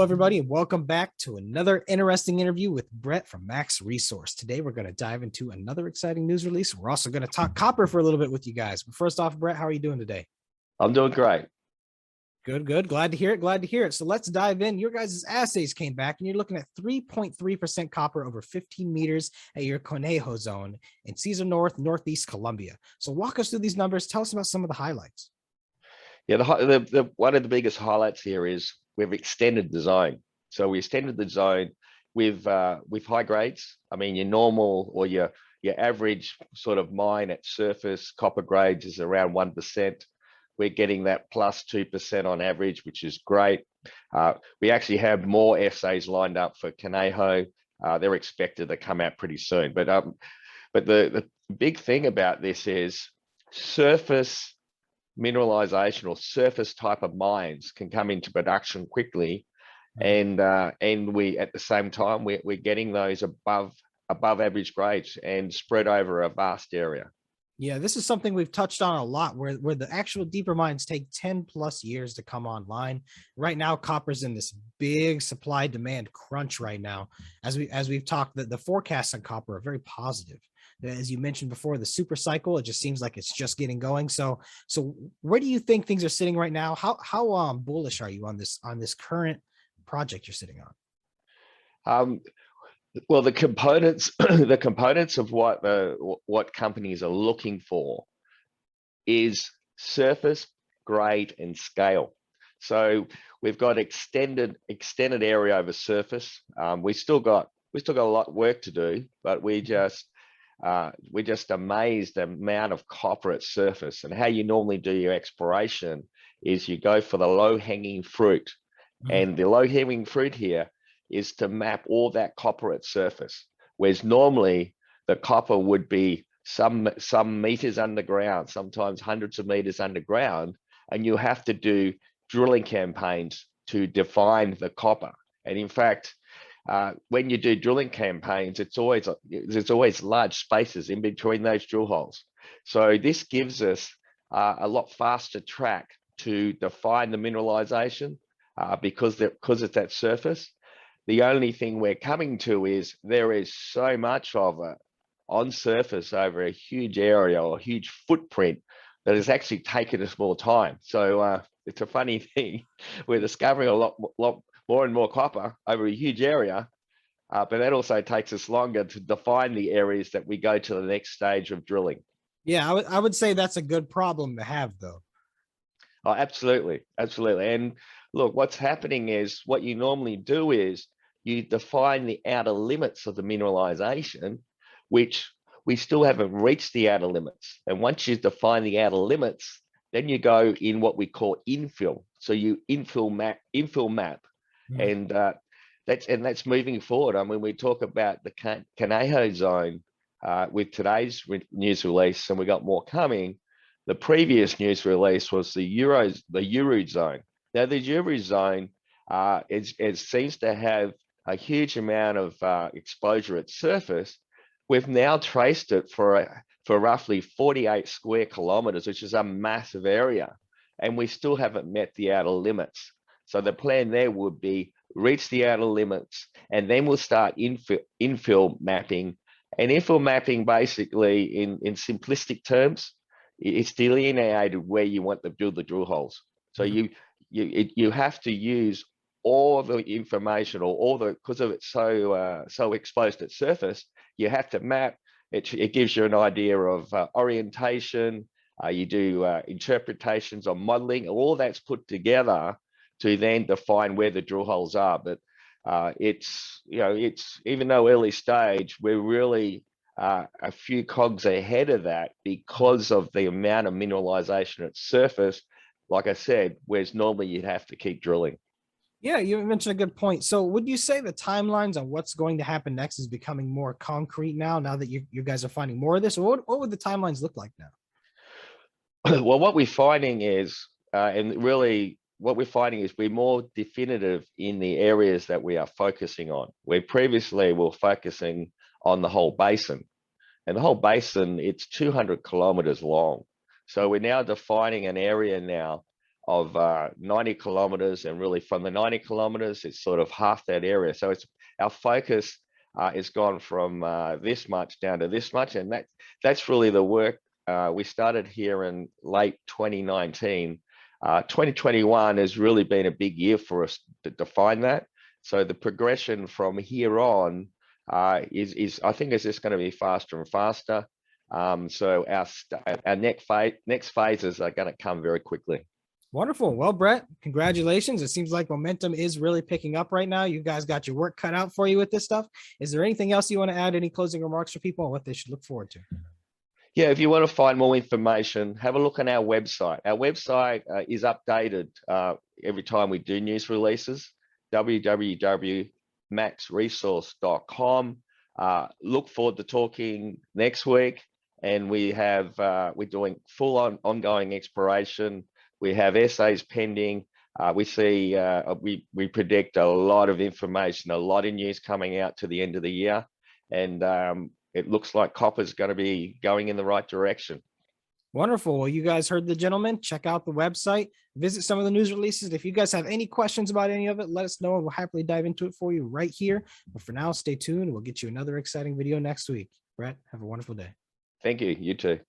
everybody, and welcome back to another interesting interview with Brett from Max Resource. Today, we're going to dive into another exciting news release. We're also going to talk copper for a little bit with you guys. But first off, Brett, how are you doing today? I'm doing great. Good, good. Glad to hear it. Glad to hear it. So let's dive in. Your guys' assays came back, and you're looking at 3.3% copper over 15 meters at your CONEJO zone in Cesar North, Northeast Colombia. So walk us through these numbers. Tell us about some of the highlights. Yeah, the one of the biggest highlights here is we've extended the zone. So we extended the zone with high grades. I mean, your normal or your average sort of mine at surface copper grades is around 1%. We're getting that plus 2% on average, which is great. We actually have more assays lined up for CONEJO. They're expected to come out pretty soon. But the big thing about this is surface mineralization or surface type of mines can come into production quickly, and we at the same time we're getting those above average grades and spread over a vast area. Yeah, this is something we've touched on a lot where the actual deeper mines take 10 plus years to come online. Right now, copper's in this big supply demand crunch right now. As we've talked, the forecasts on copper are very positive. As you mentioned before, the super cycle, it just seems like it's just getting going. So where do you think things are sitting right now? How bullish are you on this current project you're sitting on? Well, the components of what companies are looking for is surface, grade, and scale. So we've got extended area over surface. We still got a lot of work to do, but we're just amazed the amount of copper at surface. And how you normally do your exploration is you go for the low-hanging fruit. And the low-hanging fruit here is to map all that copper at surface, whereas normally the copper would be some meters underground, sometimes hundreds of meters underground, and you have to do drilling campaigns to define the copper. And in fact, when you do drilling campaigns, there's always large spaces in between those drill holes. So this gives us a lot faster track to define the mineralization because it's at surface. The only thing we're coming to is there is so much of it on surface over a huge area or a huge footprint that has actually taken us more time. So it's a funny thing. We're discovering a lot more and more copper over a huge area, but that also takes us longer to define the areas that we go to the next stage of drilling. Yeah, I would say that's a good problem to have, though. Oh, absolutely, absolutely. And look, what's happening is what you normally do is you define the outer limits of the mineralization, which we still haven't reached the outer limits. And once you define the outer limits, then you go in what we call infill. So you infill map, and that's moving forward. I mean, we talk about the CONEJO zone with today's news release, and we got more coming. The previous news release was the Uru zone. Now the Uru zone it seems to have a huge amount of exposure at surface. We've now traced it for roughly 48 square kilometers, which is a massive area, and we still haven't met the outer limits. So the plan there would be reach the outer limits, and then we'll start infill mapping. And infill mapping, basically, in simplistic terms, it's delineated where you want to build the drill holes. So you have to use all the information because of it's so exposed at surface, you have to map it. It gives you an idea of orientation. You do interpretations on modeling. All that's put together to then define where the drill holes are. But it's even though early stage, we're really a few cogs ahead of that because of the amount of mineralization at surface. Like I said, whereas normally you'd have to keep drilling. Yeah, you mentioned a good point. So would you say the timelines on what's going to happen next is becoming more concrete now that you guys are finding more of this? Or what would the timelines look like now? Well, what we're finding is, we're more definitive in the areas that we are focusing on. Where previously we were focusing on the whole basin. And the whole basin, it's 200 kilometers long. So we're now defining an area now of 90 kilometers, and really from the 90 kilometers, it's sort of half that area. So it's our focus is gone from this much down to this much, and that's really the work. We started here in late 2019. 2021 has really been a big year for us to define that. So the progression from here on is I think is just going to be faster and faster. So our next phases are going to come very quickly. Wonderful. Well, Brett, congratulations. It seems like momentum is really picking up right now. You guys got your work cut out for you with this stuff. Is there anything else you want to add? Any closing remarks for people on what they should look forward to? Yeah, if you want to find more information, have a look on our website. Our website is updated every time we do news releases, www.maxresource.com. Look forward to talking next week. And we're doing full on ongoing exploration. We have essays pending. We predict a lot of information, a lot of news coming out to the end of the year. And it looks like copper is going to be going in the right direction. Wonderful. Well, you guys heard the gentleman. Check out the website, visit some of the news releases. If you guys have any questions about any of it, let us know and we'll happily dive into it for you right here. But for now, stay tuned. We'll get you another exciting video next week. Brett, have a wonderful day. Thank you. You too.